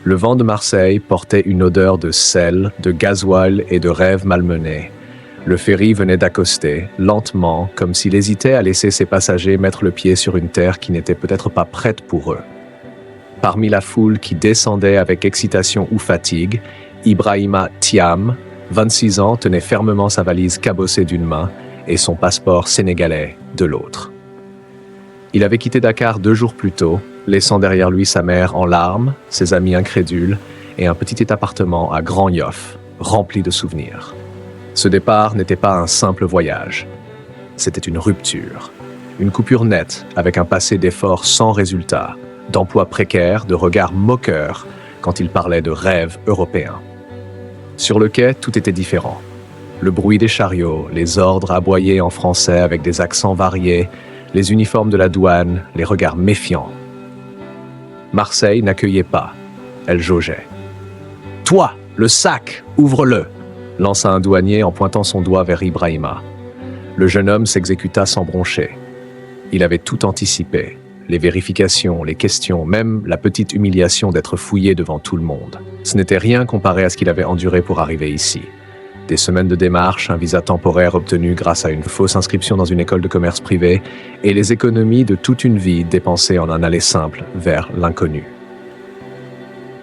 Le vent de Marseille portait une odeur de sel, de gasoil et de rêves malmenés. Le ferry venait d'accoster, lentement, comme s'il hésitait à laisser ses passagers mettre le pied sur une terre qui n'était peut-être pas prête pour eux. Parmi la foule qui descendait avec excitation ou fatigue, Ibrahima Thiam, 26 ans, tenait fermement sa valise cabossée d'une main et son passeport sénégalais de l'autre. Il avait quitté Dakar 2 jours plus tôt, laissant derrière lui sa mère en larmes, ses amis incrédules et un petit appartement à Grand Yoff, rempli de souvenirs. Ce départ n'était pas un simple voyage. C'était une rupture. Une coupure nette avec un passé d'efforts sans résultat, d'emplois précaires, de regards moqueurs quand il parlait de rêves européens. Sur le quai, tout était différent. Le bruit des chariots, les ordres aboyés en français avec des accents variés, les uniformes de la douane, les regards méfiants. Marseille n'accueillait pas. Elle jaugeait. « Toi, le sac, ouvre-le !» lança un douanier en pointant son doigt vers Ibrahima. Le jeune homme s'exécuta sans broncher. Il avait tout anticipé. Les vérifications, les questions, même la petite humiliation d'être fouillé devant tout le monde. Ce n'était rien comparé à ce qu'il avait enduré pour arriver ici. Des semaines de démarches, un visa temporaire obtenu grâce à une fausse inscription dans une école de commerce privée et les économies de toute une vie dépensées en un aller simple vers l'inconnu.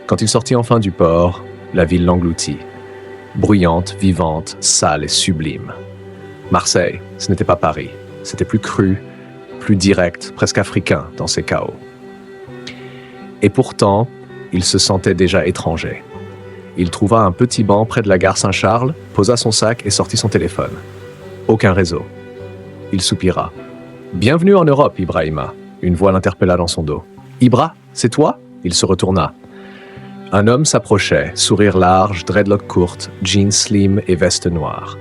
Quand il sortit enfin du port, la ville l'engloutit. Bruyante, vivante, sale et sublime. Marseille, ce n'était pas Paris. C'était plus cru, plus direct, presque africain dans ses chaos. Et pourtant, il se sentait déjà étranger. Il trouva un petit banc près de la gare Saint-Charles, posa son sac et sortit son téléphone. Aucun réseau. Il soupira. « Bienvenue en Europe, Ibrahima !» Une voix l'interpella dans son dos. « Ibra, c'est toi ?» Il se retourna. Un homme s'approchait, sourire large, dreadlock courte, jeans slim et veste noire.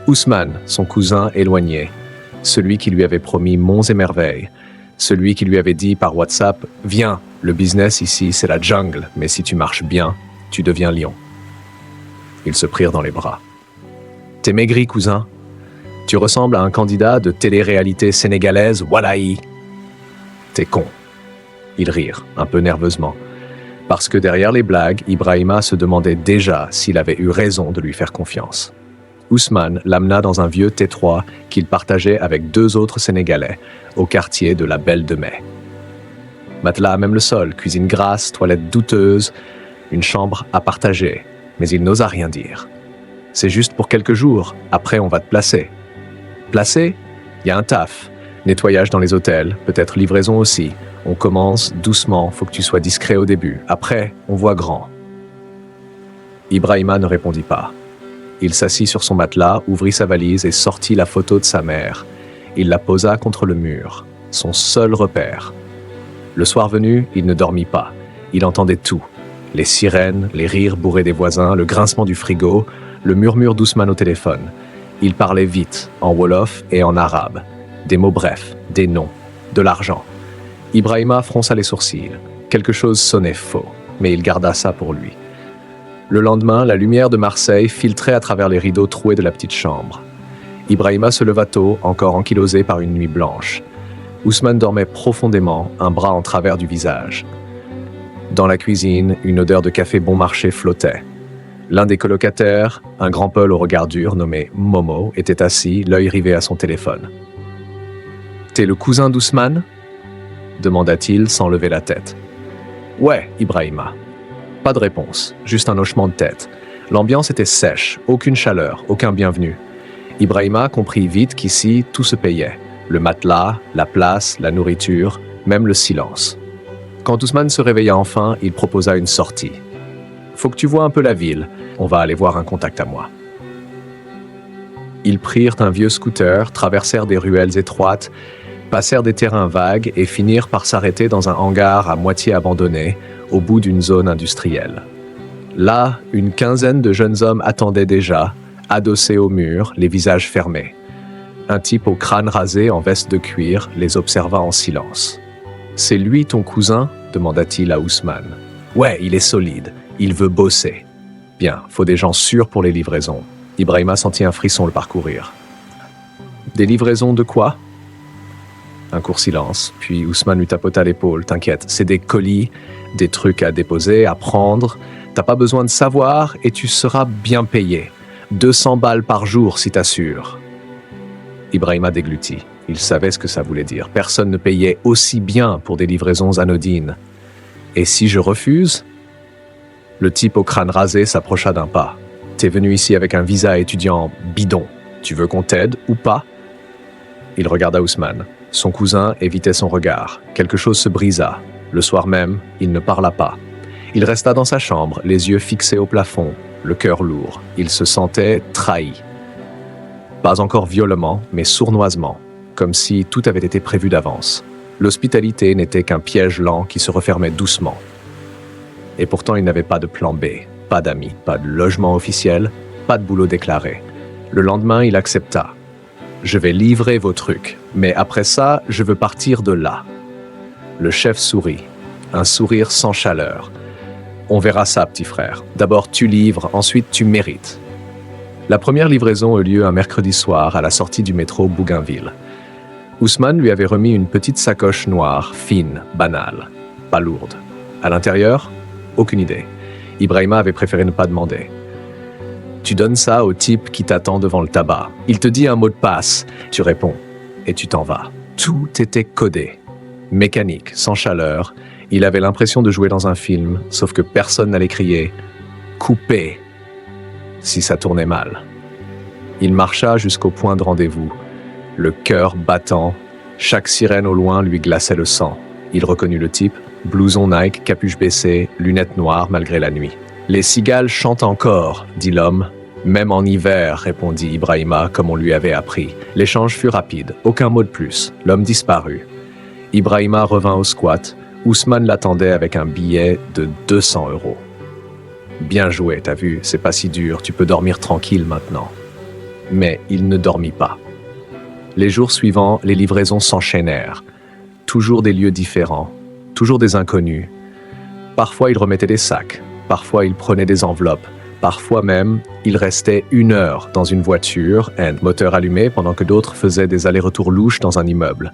Ousmane, son cousin éloigné, celui qui lui avait promis monts et merveilles, celui qui lui avait dit par WhatsApp « Viens, le business ici, c'est la jungle, mais si tu marches bien, tu deviens lion. » Ils se prirent dans les bras. « T'es maigri, cousin. Tu ressembles à un candidat de télé-réalité sénégalaise, Wallahi. T'es con. » Ils rirent, un peu nerveusement. Parce que derrière les blagues, Ibrahima se demandait déjà s'il avait eu raison de lui faire confiance. Ousmane l'amena dans un vieux T3 qu'il partageait avec 2 autres Sénégalais, au quartier de la Belle de Mai. Matelas à même le sol, cuisine grasse, toilette douteuse, une chambre à partager, mais il n'osa rien dire. « C'est juste pour quelques jours, après on va te placer. » « Placer ? Il y a un taf. Nettoyage dans les hôtels, peut-être livraison aussi. On commence doucement, faut que tu sois discret au début. Après, on voit grand. » Ibrahima ne répondit pas. Il s'assit sur son matelas, ouvrit sa valise et sortit la photo de sa mère. Il la posa contre le mur, son seul repère. Le soir venu, il ne dormit pas. Il entendait tout. Les sirènes, les rires bourrés des voisins, le grincement du frigo, le murmure d'Ousmane au téléphone. Il parlait vite, en wolof et en arabe. Des mots brefs, des noms, de l'argent. Ibrahima fronça les sourcils. Quelque chose sonnait faux, mais il garda ça pour lui. Le lendemain, la lumière de Marseille filtrait à travers les rideaux troués de la petite chambre. Ibrahima se leva tôt, encore ankylosé par une nuit blanche. Ousmane dormait profondément, un bras en travers du visage. Dans la cuisine, une odeur de café bon marché flottait. L'un des colocataires, un grand Paul au regard dur nommé Momo, était assis, l'œil rivé à son téléphone. « T'es le cousin d'Ousmane ?» demanda-t-il sans lever la tête. « Ouais, Ibrahima. » Pas de réponse, juste un hochement de tête. L'ambiance était sèche, aucune chaleur, aucun bienvenu. Ibrahima comprit vite qu'ici, tout se payait. Le matelas, la place, la nourriture, même le silence. Quand Ousmane se réveilla enfin, il proposa une sortie. « Faut que tu vois un peu la ville. On va aller voir un contact à moi. » Ils prirent un vieux scooter, traversèrent des ruelles étroites, passèrent des terrains vagues et finirent par s'arrêter dans un hangar à moitié abandonné, au bout d'une zone industrielle. Là, une quinzaine de jeunes hommes attendaient déjà, adossés au mur, les visages fermés. Un type au crâne rasé en veste de cuir les observa en silence. « C'est lui ton cousin ?» demanda-t-il à Ousmane. « Ouais, il est solide. Il veut bosser. » « Bien, faut des gens sûrs pour les livraisons. » Ibrahima sentit un frisson le parcourir. « Des livraisons de quoi ?» Un court silence, puis Ousmane lui tapota l'épaule. « T'inquiète, c'est des colis, des trucs à déposer, à prendre. T'as pas besoin de savoir et tu seras bien payé. 200 balles par jour si t'assures. » Ibrahima déglutit. Il savait ce que ça voulait dire. Personne ne payait aussi bien pour des livraisons anodines. « Et si je refuse ?» Le type au crâne rasé s'approcha d'un pas. « T'es venu ici avec un visa étudiant bidon. Tu veux qu'on t'aide ou pas ?» Il regarda Ousmane. Son cousin évitait son regard. Quelque chose se brisa. Le soir même, il ne parla pas. Il resta dans sa chambre, les yeux fixés au plafond, le cœur lourd. Il se sentait trahi. Pas encore violemment, mais sournoisement, comme si tout avait été prévu d'avance. L'hospitalité n'était qu'un piège lent qui se refermait doucement. Et pourtant, il n'avait pas de plan B, pas d'amis, pas de logement officiel, pas de boulot déclaré. Le lendemain, il accepta. « Je vais livrer vos trucs, mais après ça, je veux partir de là. » Le chef sourit, un sourire sans chaleur. « On verra ça, petit frère. D'abord, tu livres, ensuite, tu mérites. » La première livraison eut lieu un mercredi soir à la sortie du métro Bougainville. Ousmane lui avait remis une petite sacoche noire, fine, banale, pas lourde. À l'intérieur, aucune idée. Ibrahima avait préféré ne pas demander. Tu donnes ça au type qui t'attend devant le tabac. Il te dit un mot de passe, tu réponds, et tu t'en vas. Tout était codé. Mécanique, sans chaleur, il avait l'impression de jouer dans un film, sauf que personne n'allait crier « Coupé !» si ça tournait mal. Il marcha jusqu'au point de rendez-vous, le cœur battant, chaque sirène au loin lui glaçait le sang. Il reconnut le type, blouson Nike, capuche baissée, lunettes noires malgré la nuit. « Les cigales chantent encore, » dit l'homme. « Même en hiver, » répondit Ibrahima, comme on lui avait appris. L'échange fut rapide, aucun mot de plus. L'homme disparut. Ibrahima revint au squat. Ousmane l'attendait avec un billet de 200 €. « Bien joué, t'as vu, c'est pas si dur, tu peux dormir tranquille maintenant. » Mais il ne dormit pas. Les jours suivants, les livraisons s'enchaînèrent. Toujours des lieux différents, toujours des inconnus. Parfois, il remettait des sacs. Parfois, il prenait des enveloppes. Parfois même, il restait 1 heure dans une voiture, un moteur allumé, pendant que d'autres faisaient des allers-retours louches dans un immeuble.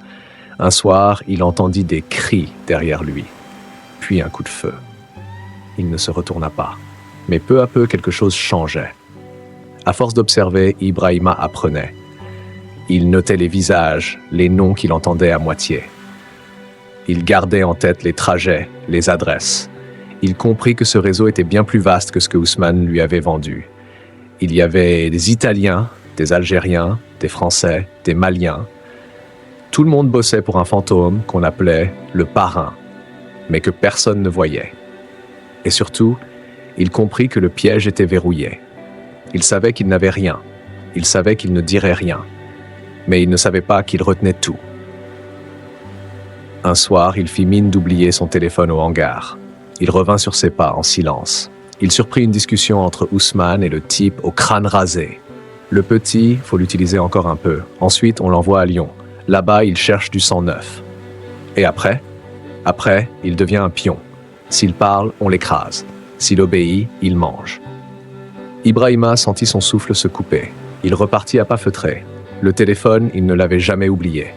Un soir, il entendit des cris derrière lui, puis un coup de feu. Il ne se retourna pas. Mais peu à peu, quelque chose changeait. À force d'observer, Ibrahima apprenait. Il notait les visages, les noms qu'il entendait à moitié. Il gardait en tête les trajets, les adresses. Il comprit que ce réseau était bien plus vaste que ce que Ousmane lui avait vendu. Il y avait des Italiens, des Algériens, des Français, des Maliens. Tout le monde bossait pour un fantôme qu'on appelait le parrain, mais que personne ne voyait. Et surtout, il comprit que le piège était verrouillé. Il savait qu'il n'avait rien. Il savait qu'il ne dirait rien. Mais il ne savait pas qu'il retenait tout. Un soir, il fit mine d'oublier son téléphone au hangar. Il revint sur ses pas en silence. Il surprit une discussion entre Ousmane et le type au crâne rasé. Le petit, faut l'utiliser encore un peu. Ensuite, on l'envoie à Lyon. Là-bas, il cherche du sang neuf. Et après? Après, il devient un pion. S'il parle, on l'écrase. S'il obéit, il mange. Ibrahima sentit son souffle se couper. Il repartit à pas feutrés. Le téléphone, il ne l'avait jamais oublié.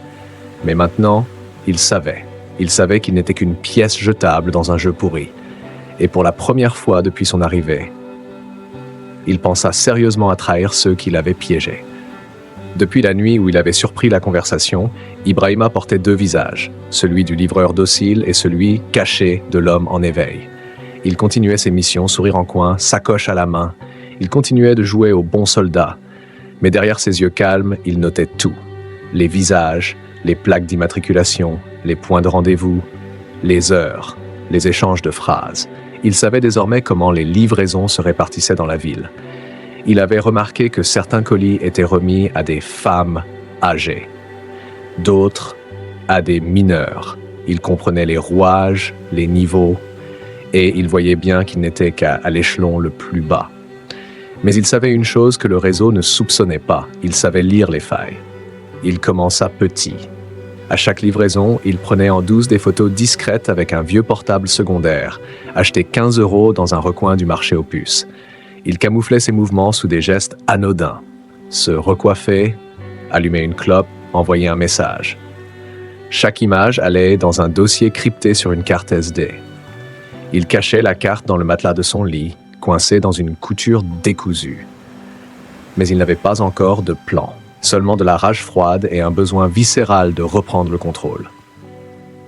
Mais maintenant, il savait. Il savait qu'il n'était qu'une pièce jetable dans un jeu pourri. Et pour la première fois depuis son arrivée, il pensa sérieusement à trahir ceux qui l'avaient piégé. Depuis la nuit où il avait surpris la conversation, Ibrahima portait 2 visages, celui du livreur docile et celui caché de l'homme en éveil. Il continuait ses missions, sourire en coin, sacoche à la main. Il continuait de jouer au bon soldat. Mais derrière ses yeux calmes, il notait tout. Les visages, les plaques d'immatriculation, les points de rendez-vous, les heures, les échanges de phrases. Il savait désormais comment les livraisons se répartissaient dans la ville. Il avait remarqué que certains colis étaient remis à des femmes âgées, d'autres à des mineurs. Il comprenait les rouages, les niveaux, et il voyait bien qu'il n'était qu'à l'échelon le plus bas. Mais il savait une chose que le réseau ne soupçonnait pas, il savait lire les failles. Il commença petit. À chaque livraison, il prenait en douce des photos discrètes avec un vieux portable secondaire, acheté 15 € dans un recoin du marché aux puces. Il camouflait ses mouvements sous des gestes anodins. Se recoiffer, allumer une clope, envoyer un message. Chaque image allait dans un dossier crypté sur une carte SD. Il cachait la carte dans le matelas de son lit, coincée dans une couture décousue. Mais il n'avait pas encore de plan, seulement de la rage froide et un besoin viscéral de reprendre le contrôle.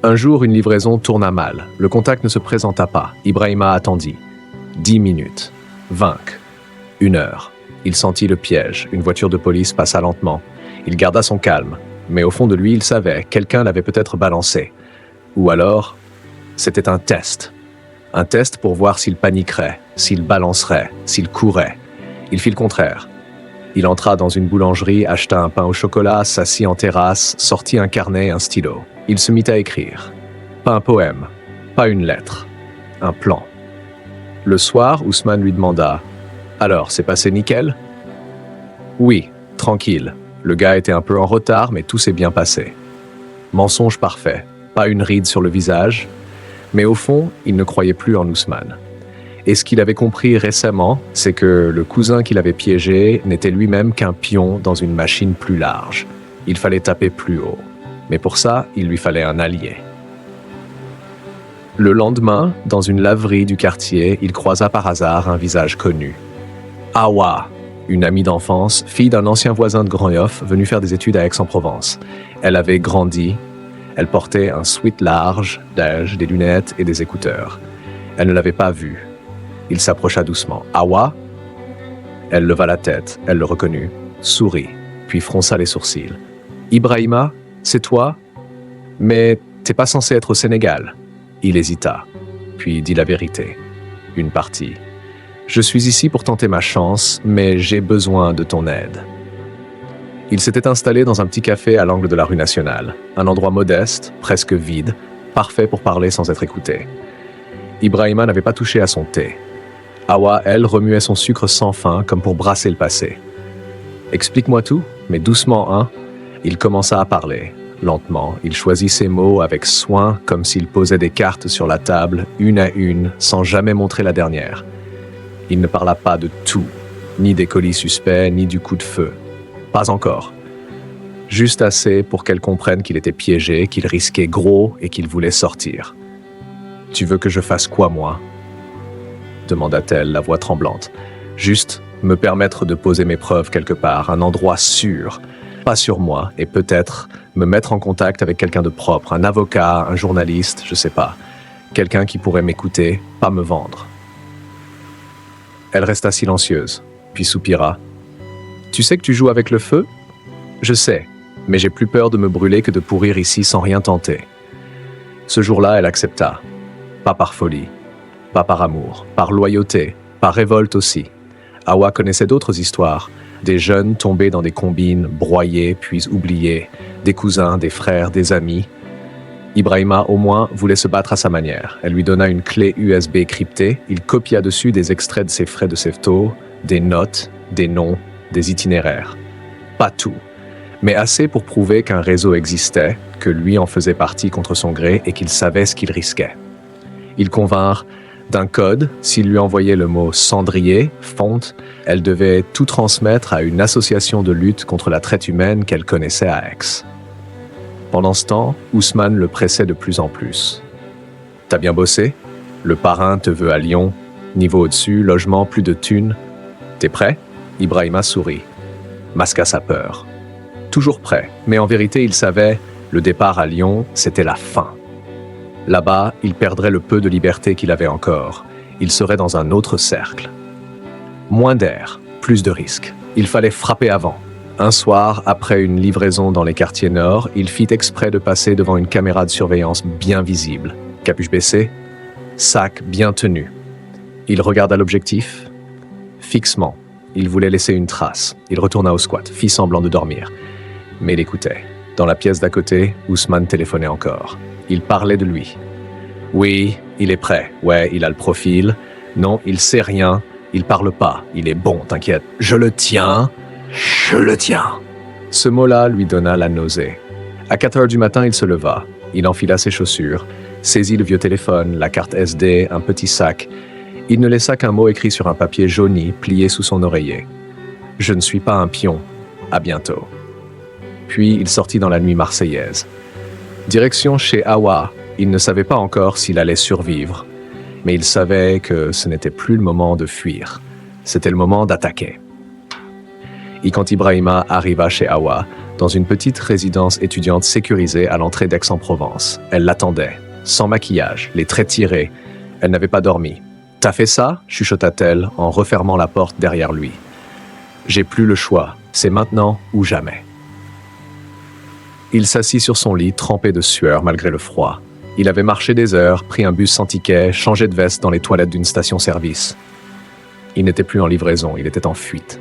Un jour, une livraison tourna mal. Le contact ne se présenta pas. Ibrahima attendit. 10 minutes. 20. 1 heure. Il sentit le piège. Une voiture de police passa lentement. Il garda son calme. Mais au fond de lui, il savait, quelqu'un l'avait peut-être balancé. Ou alors, c'était un test. Un test pour voir s'il paniquerait, s'il balancerait, s'il courait. Il fit le contraire. Il entra dans une boulangerie, acheta un pain au chocolat, s'assit en terrasse, sortit un carnet et un stylo. Il se mit à écrire. Pas un poème, pas une lettre, un plan. Le soir, Ousmane lui demanda « Alors, c'est passé nickel ?» « Oui, tranquille. Le gars était un peu en retard, mais tout s'est bien passé. » Mensonge parfait, pas une ride sur le visage, mais au fond, il ne croyait plus en Ousmane. Et ce qu'il avait compris récemment, c'est que le cousin qu'il avait piégé n'était lui-même qu'un pion dans une machine plus large. Il fallait taper plus haut. Mais pour ça, il lui fallait un allié. Le lendemain, dans une laverie du quartier, il croisa par hasard un visage connu. Awa, une amie d'enfance, fille d'un ancien voisin de Grand Yoff, venue faire des études à Aix-en-Provence. Elle avait grandi. Elle portait un sweat large, beige, des lunettes et des écouteurs. Elle ne l'avait pas vu. Il s'approcha doucement. « Awa ?» Elle leva la tête, elle le reconnut, sourit, puis fronça les sourcils. « Ibrahima, c'est toi ? Mais t'es pas censé être au Sénégal. » Il hésita, puis dit la vérité. Une partie. « Je suis ici pour tenter ma chance, mais j'ai besoin de ton aide. » Il s'était installé dans un petit café à l'angle de la rue Nationale, un endroit modeste, presque vide, parfait pour parler sans être écouté. Ibrahima n'avait pas touché à son thé. Awa, elle, remuait son sucre sans fin, comme pour brasser le passé. « Explique-moi tout, mais doucement, hein ?» Il commença à parler. Lentement, il choisit ses mots avec soin, comme s'il posait des cartes sur la table, une à une, sans jamais montrer la dernière. Il ne parla pas de tout, ni des colis suspects, ni du coup de feu. Pas encore. Juste assez pour qu'elle comprenne qu'il était piégé, qu'il risquait gros et qu'il voulait sortir. « Tu veux que je fasse quoi, moi ?» demanda-t-elle, la voix tremblante. « Juste me permettre de poser mes preuves quelque part, un endroit sûr, pas sur moi, et peut-être me mettre en contact avec quelqu'un de propre, un avocat, un journaliste, je sais pas. Quelqu'un qui pourrait m'écouter, pas me vendre. » Elle resta silencieuse, puis soupira. « Tu sais que tu joues avec le feu ? Je sais, mais j'ai plus peur de me brûler que de pourrir ici sans rien tenter. » Ce jour-là, elle accepta. Pas par folie, pas par amour, par loyauté, par révolte aussi. Awa connaissait d'autres histoires, des jeunes tombés dans des combines, broyés puis oubliés, des cousins, des frères, des amis. Ibrahima, au moins, voulait se battre à sa manière. Elle lui donna une clé USB cryptée, il copia dessus des extraits de ses frais de Sefto, des notes, des noms, des itinéraires. Pas tout, mais assez pour prouver qu'un réseau existait, que lui en faisait partie contre son gré et qu'il savait ce qu'il risquait. Ils convinrent d'un code, s'il lui envoyait le mot « cendrier », fonte, elle devait tout transmettre à une association de lutte contre la traite humaine qu'elle connaissait à Aix. Pendant ce temps, Ousmane le pressait de plus en plus. « T'as bien bossé ? Le parrain te veut à Lyon. Niveau au-dessus, logement, plus de thunes. T'es prêt ?» Ibrahima sourit, masqua sa peur. Toujours prêt, mais en vérité, il savait, le départ à Lyon, c'était la fin. Là-bas, il perdrait le peu de liberté qu'il avait encore. Il serait dans un autre cercle. Moins d'air, plus de risques. Il fallait frapper avant. Un soir, après une livraison dans les quartiers nord, il fit exprès de passer devant une caméra de surveillance bien visible. Capuche baissée, sac bien tenu. Il regarda l'objectif. Fixement. Il voulait laisser une trace. Il retourna au squat, fit semblant de dormir. Mais il écoutait. Dans la pièce d'à côté, Ousmane téléphonait encore. Il parlait de lui. Oui, il est prêt. Ouais, il a le profil. Non, il sait rien. Il parle pas. Il est bon, t'inquiète. Je le tiens. Je le tiens. Ce mot-là lui donna la nausée. À 4 heures du matin, il se leva. Il enfila ses chaussures, saisit le vieux téléphone, la carte SD, un petit sac. Il ne laissa qu'un mot écrit sur un papier jauni, plié sous son oreiller. « Je ne suis pas un pion. À bientôt. » Puis il sortit dans la nuit marseillaise. Direction chez Awa. Il ne savait pas encore s'il allait survivre, mais il savait que ce n'était plus le moment de fuir. C'était le moment d'attaquer. Et quand Ibrahima arriva chez Awa, dans une petite résidence étudiante sécurisée à l'entrée d'Aix-en-Provence, elle l'attendait, sans maquillage, les traits tirés. Elle n'avait pas dormi. « T'as fait ça ?» chuchota-t-elle en refermant la porte derrière lui. « J'ai plus le choix. C'est maintenant ou jamais. » Il s'assit sur son lit, trempé de sueur malgré le froid. Il avait marché des heures, pris un bus sans ticket, changé de veste dans les toilettes d'une station-service. Il n'était plus en livraison, il était en fuite.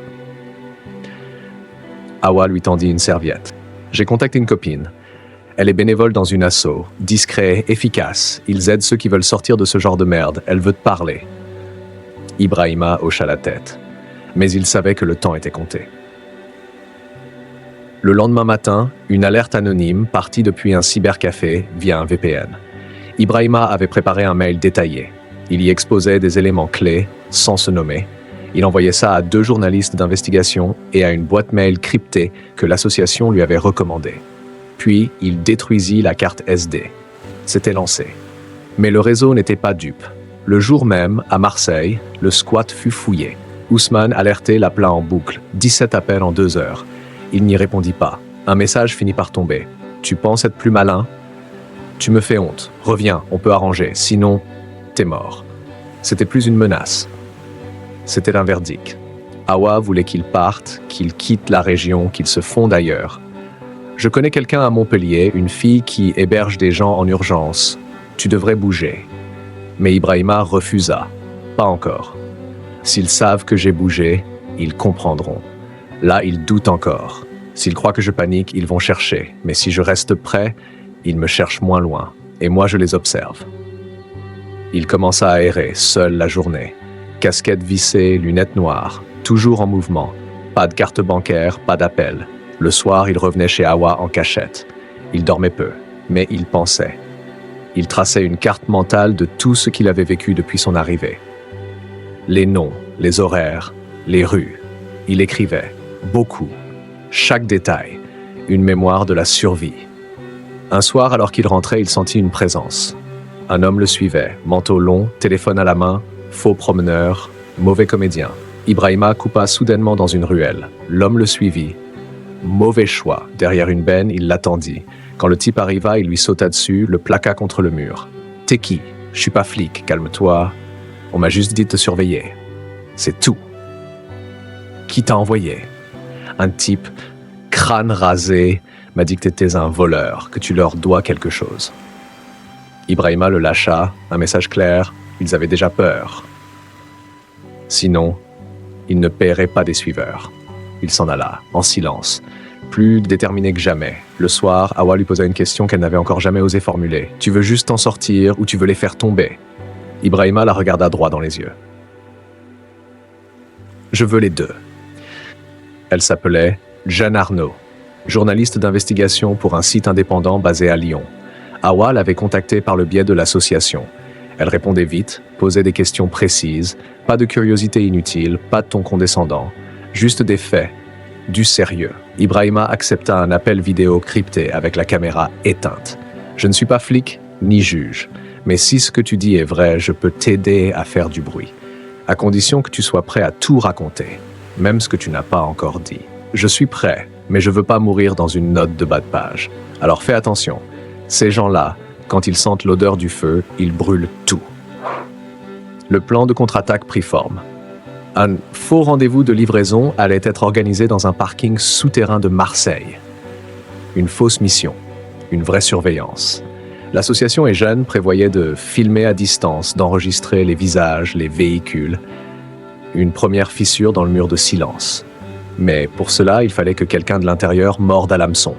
Awa lui tendit une serviette. « J'ai contacté une copine. Elle est bénévole dans une asso, discret, efficace. Ils aident ceux qui veulent sortir de ce genre de merde. Elle veut te parler. » Ibrahima hocha la tête. Mais il savait que le temps était compté. Le lendemain matin, une alerte anonyme partit depuis un cybercafé via un VPN. Ibrahima avait préparé un mail détaillé. Il y exposait des éléments clés, sans se nommer. Il envoyait ça à 2 journalistes d'investigation et à une boîte mail cryptée que l'association lui avait recommandée. Puis, il détruisit la carte SD. C'était lancé. Mais le réseau n'était pas dupe. Le jour même, à Marseille, le squat fut fouillé. Ousmane alerté l'appela en boucle, 17 appels en 2 heures. Il n'y répondit pas. Un message finit par tomber. « Tu penses être plus malin ? Tu me fais honte. Reviens, on peut arranger. Sinon, t'es mort. » C'était plus une menace. C'était un verdict. Awa voulait qu'il parte, qu'il quitte la région, qu'il se fonde ailleurs. « Je connais quelqu'un à Montpellier, une fille qui héberge des gens en urgence. Tu devrais bouger. » Mais Ibrahima refusa. « Pas encore. S'ils savent que j'ai bougé, ils comprendront. Là, ils doutent encore. S'ils croient que je panique, ils vont chercher. Mais si je reste près, ils me cherchent moins loin. Et moi, je les observe. » Il commença à errer, seul la journée. Casquette vissée, lunettes noires, toujours en mouvement. Pas de carte bancaire, pas d'appel. Le soir, il revenait chez Awa en cachette. Il dormait peu, mais il pensait. Il traçait une carte mentale de tout ce qu'il avait vécu depuis son arrivée. Les noms, les horaires, les rues. Il écrivait, beaucoup, chaque détail, une mémoire de la survie. Un soir, alors qu'il rentrait, il sentit une présence. Un homme le suivait, manteau long, téléphone à la main, faux promeneur, mauvais comédien. Ibrahima coupa soudainement dans une ruelle. L'homme le suivit. Mauvais choix. Derrière une benne, il l'attendit. Quand le type arriva, il lui sauta dessus, le plaqua contre le mur. « T'es qui ? Je suis pas flic, calme-toi. On m'a juste dit de te surveiller. C'est tout. » « Qui t'a envoyé ? » Un type, crâne rasé, m'a dit que t'étais un voleur, que tu leur dois quelque chose. Ibrahima le lâcha, un message clair, ils avaient déjà peur. Sinon, il ne paierait pas des suiveurs. Il s'en alla, en silence, plus déterminé que jamais. Le soir, Awa lui posa une question qu'elle n'avait encore jamais osé formuler. « Tu veux juste t'en sortir ou tu veux les faire tomber ?» Ibrahima la regarda droit dans les yeux. « Je veux les deux. » Elle s'appelait Jeanne Arnaud, journaliste d'investigation pour un site indépendant basé à Lyon. Awa l'avait contactée par le biais de l'association. Elle répondait vite, posait des questions précises, pas de curiosité inutile, pas de ton condescendant, juste des faits, du sérieux. Ibrahima accepta un appel vidéo crypté avec la caméra éteinte. « Je ne suis pas flic ni juge, mais si ce que tu dis est vrai, je peux t'aider à faire du bruit, à condition que tu sois prêt à tout raconter. Même ce que tu n'as pas encore dit. Je suis prêt, mais je veux pas mourir dans une note de bas de page. Alors fais attention. Ces gens-là, quand ils sentent l'odeur du feu, ils brûlent tout. » Le plan de contre-attaque prit forme. Un faux rendez-vous de livraison allait être organisé dans un parking souterrain de Marseille. Une fausse mission, une vraie surveillance. L'association et Jeanne prévoyaient de filmer à distance, d'enregistrer les visages, les véhicules. Une première fissure dans le mur de silence. Mais pour cela, il fallait que quelqu'un de l'intérieur morde à l'hameçon.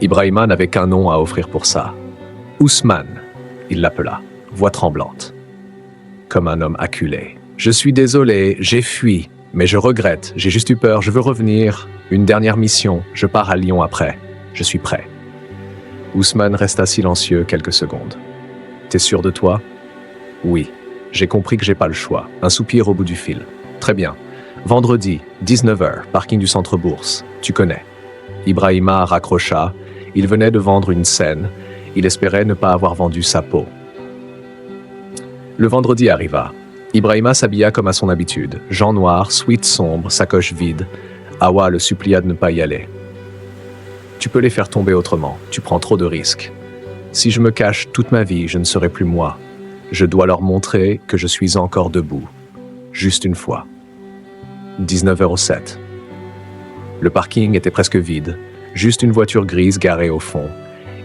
Ibrahima n'avait qu'un nom à offrir pour ça. Ousmane, il l'appela, voix tremblante. Comme un homme acculé. « Je suis désolé, j'ai fui, mais je regrette, j'ai juste eu peur, je veux revenir. Une dernière mission, je pars à Lyon après. Je suis prêt. » Ousmane resta silencieux quelques secondes. « T'es sûr de toi ? » ?»« Oui. J'ai compris que j'ai pas le choix. » Un soupir au bout du fil. « Très bien. Vendredi, 19h, parking du Centre Bourse. Tu connais. » Ibrahima raccrocha. Il venait de vendre une scène. Il espérait ne pas avoir vendu sa peau. Le vendredi arriva. Ibrahima s'habilla comme à son habitude. Jean noir, suite sombre, sacoche vide. Hawa le supplia de ne pas y aller. « Tu peux les faire tomber autrement. Tu prends trop de risques. Si je me cache toute ma vie, je ne serai plus moi. Je dois leur montrer que je suis encore debout. Juste une fois. » 19h07. Le parking était presque vide. Juste une voiture grise garée au fond.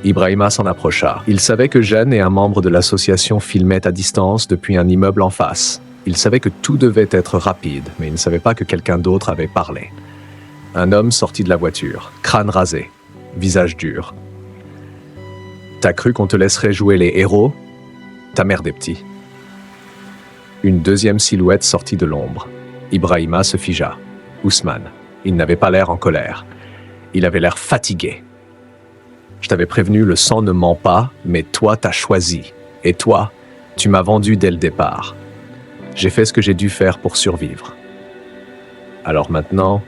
Ibrahima s'en approcha. Il savait que Jeanne et un membre de l'association filmaient à distance depuis un immeuble en face. Il savait que tout devait être rapide, mais il ne savait pas que quelqu'un d'autre avait parlé. Un homme sortit de la voiture, crâne rasé, visage dur. « T'as cru qu'on te laisserait jouer les héros ? Ta mère des petits. » Une deuxième silhouette sortit de l'ombre. Ibrahima se figea. Ousmane. Il n'avait pas l'air en colère. Il avait l'air fatigué. « Je t'avais prévenu, le sang ne ment pas, mais toi, t'as choisi. Et toi, tu m'as vendu dès le départ. J'ai fait ce que j'ai dû faire pour survivre. Alors maintenant,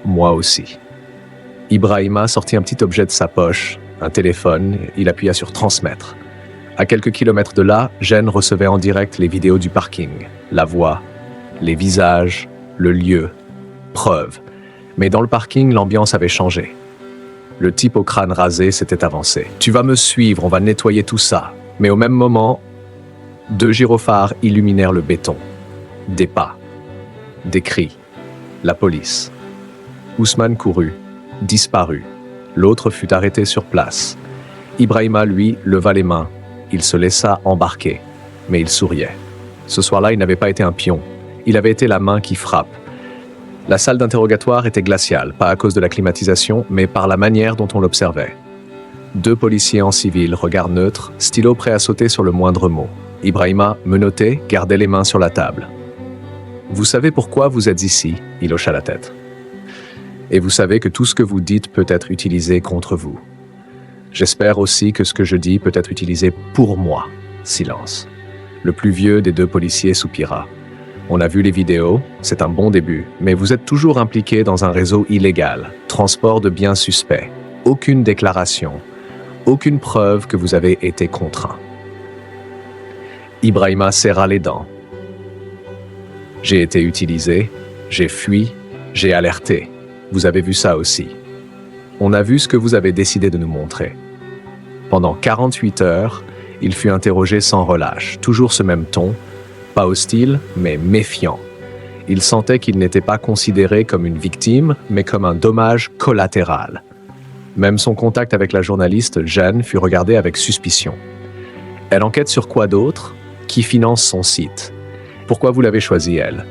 moi aussi. » Ibrahima sortit un petit objet de sa poche, un téléphone, il appuya sur « Transmettre ». À quelques kilomètres de là, Jeanne recevait en direct les vidéos du parking, la voix, les visages, le lieu, preuve. Mais dans le parking, l'ambiance avait changé. Le type au crâne rasé s'était avancé. « Tu vas me suivre, on va nettoyer tout ça. » Mais au même moment, 2 gyrophares illuminèrent le béton. Des pas, des cris, la police. Ousmane courut, disparut. L'autre fut arrêté sur place. Ibrahima, lui, leva les mains. Il se laissa embarquer, mais il souriait. Ce soir-là, il n'avait pas été un pion. Il avait été la main qui frappe. La salle d'interrogatoire était glaciale, pas à cause de la climatisation, mais par la manière dont on l'observait. 2 policiers en civil, regard neutre, stylo prêt à sauter sur le moindre mot. Ibrahima, menotté, gardait les mains sur la table. « Vous savez pourquoi vous êtes ici ?» Il hocha la tête. « Et vous savez que tout ce que vous dites peut être utilisé contre vous. J'espère aussi que ce que je dis peut être utilisé pour moi. » Silence. Le plus vieux des 2 policiers soupira. On a vu les vidéos, c'est un bon début, mais vous êtes toujours impliqué dans un réseau illégal, transport de biens suspects, aucune déclaration, aucune preuve que vous avez été contraint. Ibrahima serra les dents. J'ai été utilisé, j'ai fui, j'ai alerté. Vous avez vu ça aussi. On a vu ce que vous avez décidé de nous montrer. Pendant 48 heures, il fut interrogé sans relâche, toujours ce même ton, pas hostile, mais méfiant. Il sentait qu'il n'était pas considéré comme une victime, mais comme un dommage collatéral. Même son contact avec la journaliste Jeanne fut regardé avec suspicion. Elle enquête sur quoi d'autre ? Qui finance son site ? Pourquoi vous l'avez choisie, elle ?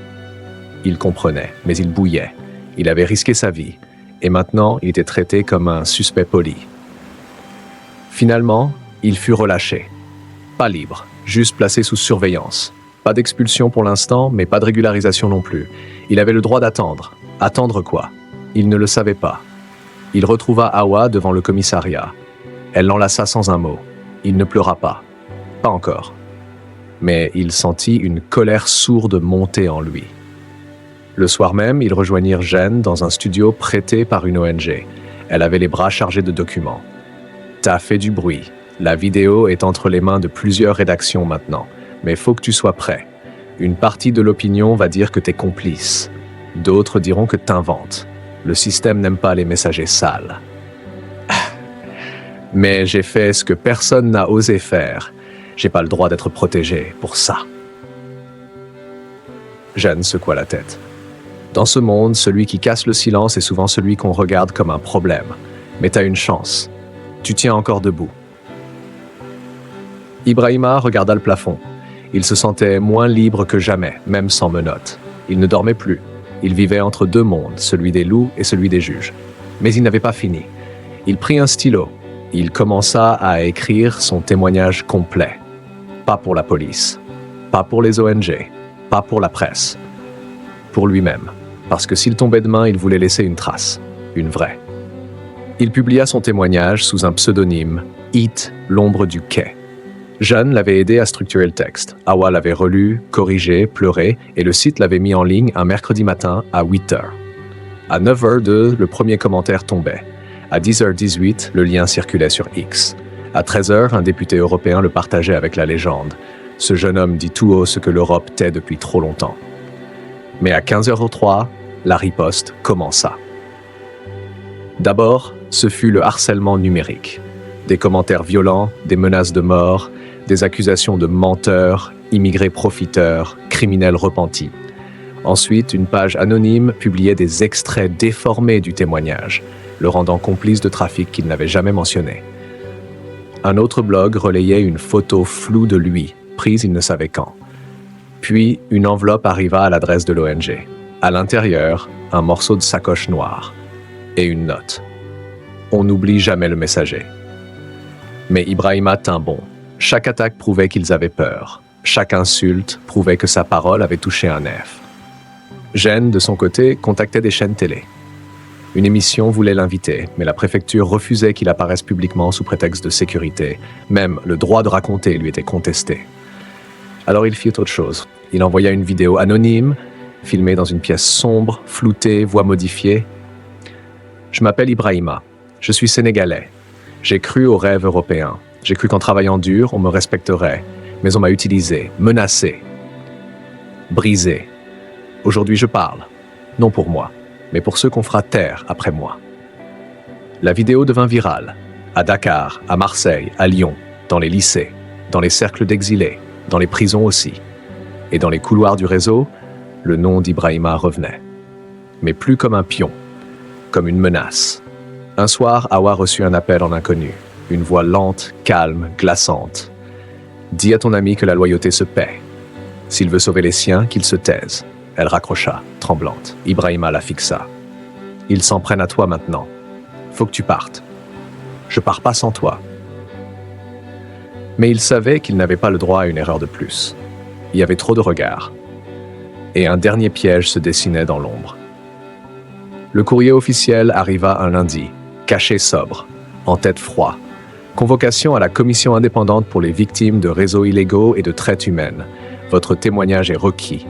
Il comprenait, mais il bouillait. Il avait risqué sa vie, et maintenant il était traité comme un suspect poli. Finalement, il fut relâché. Pas libre, juste placé sous surveillance. Pas d'expulsion pour l'instant, mais pas de régularisation non plus. Il avait le droit d'attendre. Attendre quoi ? Il ne le savait pas. Il retrouva Hawa devant le commissariat. Elle l'enlaça sans un mot. Il ne pleura pas. Pas encore. Mais il sentit une colère sourde monter en lui. Le soir même, ils rejoignirent Jeanne dans un studio prêté par une ONG. Elle avait les bras chargés de documents. « T'as fait du bruit. La vidéo est entre les mains de plusieurs rédactions maintenant. Mais faut que tu sois prêt. Une partie de l'opinion va dire que t'es complice. D'autres diront que t'inventes. Le système n'aime pas les messagers sales. Mais j'ai fait ce que personne n'a osé faire. J'ai pas le droit d'être protégé pour ça. » Jeanne secoua la tête. Dans ce monde, celui qui casse le silence est souvent celui qu'on regarde comme un problème. Mais t'as une chance. Tu tiens encore debout. Ibrahima regarda le plafond. Il se sentait moins libre que jamais, même sans menottes. Il ne dormait plus. Il vivait entre 2 mondes, celui des loups et celui des juges. Mais il n'avait pas fini. Il prit un stylo. Il commença à écrire son témoignage complet. Pas pour la police, pas pour les ONG, pas pour la presse. Pour lui-même. Parce que s'il tombait de main, il voulait laisser une trace. Une vraie. Il publia son témoignage sous un pseudonyme, Hit, l'ombre du quai. Jeanne l'avait aidé à structurer le texte. Hawa l'avait relu, corrigé, pleuré, et le site l'avait mis en ligne un mercredi matin à 8h. À 9h02, le premier commentaire tombait. À 10h18, le lien circulait sur X. À 13h, un député européen le partageait avec la légende. Ce jeune homme dit tout haut ce que l'Europe tait depuis trop longtemps. Mais à 15h03, la riposte commença. D'abord, ce fut le harcèlement numérique. Des commentaires violents, des menaces de mort, des accusations de menteurs, immigrés profiteurs, criminels repentis. Ensuite, une page anonyme publiait des extraits déformés du témoignage, le rendant complice de trafic qu'il n'avait jamais mentionné. Un autre blog relayait une photo floue de lui, prise il ne savait quand. Puis, une enveloppe arriva à l'adresse de l'ONG. À l'intérieur, un morceau de sacoche noire et une note. On n'oublie jamais le messager. Mais Ibrahima tint bon. Chaque attaque prouvait qu'ils avaient peur. Chaque insulte prouvait que sa parole avait touché un nerf. Gênes, de son côté, contactait des chaînes télé. Une émission voulait l'inviter, mais la préfecture refusait qu'il apparaisse publiquement sous prétexte de sécurité. Même le droit de raconter lui était contesté. Alors il fit autre chose. Il envoya une vidéo anonyme, filmée dans une pièce sombre, floutée, voix modifiée. « Je m'appelle Ibrahima. Je suis sénégalais. J'ai cru au rêve européen. J'ai cru qu'en travaillant dur, on me respecterait. Mais on m'a utilisé, menacé, brisé. Aujourd'hui, je parle. Non pour moi, mais pour ceux qu'on fera taire après moi. » La vidéo devint virale. À Dakar, à Marseille, à Lyon, dans les lycées, dans les cercles d'exilés, dans les prisons aussi. Et dans les couloirs du réseau, le nom d'Ibrahima revenait. Mais plus comme un pion, comme une menace. Un soir, Hawa reçut un appel en inconnu. Une voix lente, calme, glaçante. « Dis à ton ami que la loyauté se paie. S'il veut sauver les siens, qu'il se taise. » Elle raccrocha, tremblante. Ibrahima la fixa. « Ils s'en prennent à toi maintenant. Faut que tu partes. Je pars pas sans toi. » Mais il savait qu'il n'avait pas le droit à une erreur de plus. Il y avait trop de regards. Et un dernier piège se dessinait dans l'ombre. Le courrier officiel arriva un lundi, caché sobre, en tête froid. Convocation à la commission indépendante pour les victimes de réseaux illégaux et de traite humaine. Votre témoignage est requis.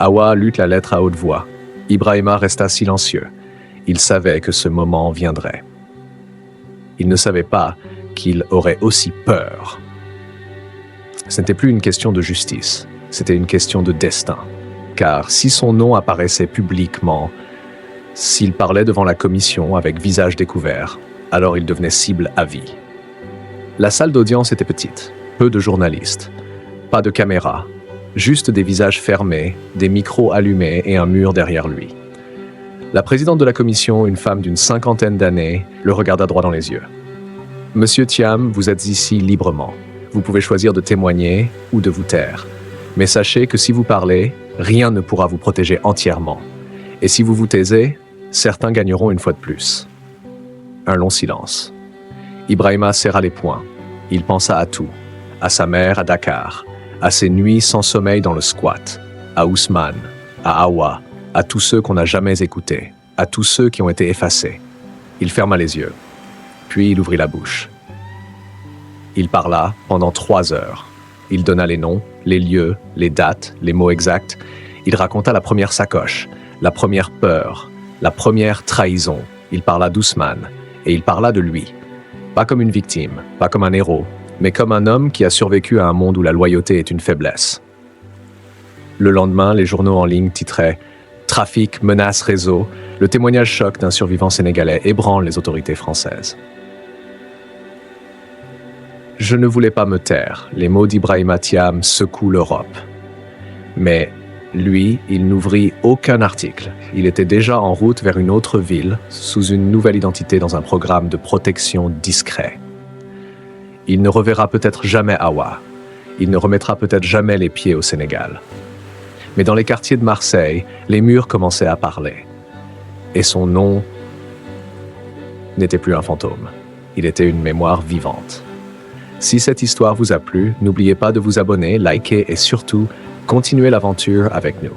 Hawa lut la lettre à haute voix. Ibrahima resta silencieux. Il savait que ce moment viendrait. Il ne savait pas qu'il aurait aussi peur. Ce n'était plus une question de justice, c'était une question de destin. Car si son nom apparaissait publiquement, s'il parlait devant la commission avec visage découvert, alors il devenait cible à vie. La salle d'audience était petite, peu de journalistes, pas de caméras, juste des visages fermés, des micros allumés et un mur derrière lui. La présidente de la commission, une femme d'une 50aine d'années, le regarda droit dans les yeux. « Monsieur Thiam, vous êtes ici librement. Vous pouvez choisir de témoigner ou de vous taire. Mais sachez que si vous parlez, rien ne pourra vous protéger entièrement. Et si vous vous taisez, certains gagneront une fois de plus. » Un long silence. Ibrahima serra les poings. Il pensa à tout. À sa mère à Dakar, à ses nuits sans sommeil dans le squat, à Ousmane, à Hawa, à tous ceux qu'on n'a jamais écoutés, à tous ceux qui ont été effacés. Il ferma les yeux. Puis il ouvrit la bouche. Il parla pendant 3 heures. Il donna les noms, les lieux, les dates, les mots exacts. Il raconta la première sacoche, la première peur, la première trahison. Il parla d'Ousmane, et il parla de lui. Pas comme une victime, pas comme un héros, mais comme un homme qui a survécu à un monde où la loyauté est une faiblesse. Le lendemain, les journaux en ligne titraient « Trafic, menace, réseau », le témoignage choc d'un survivant sénégalais ébranle les autorités françaises. Je ne voulais pas me taire, les mots d'Ibrahima Thiam secouent l'Europe. Mais lui, il n'ouvrit aucun article. Il était déjà en route vers une autre ville, sous une nouvelle identité dans un programme de protection discret. Il ne reverra peut-être jamais Hawa. Il ne remettra peut-être jamais les pieds au Sénégal. Mais dans les quartiers de Marseille, les murs commençaient à parler. Et son nom n'était plus un fantôme. Il était une mémoire vivante. Si cette histoire vous a plu, n'oubliez pas de vous abonner, liker et surtout, continuez l'aventure avec nous.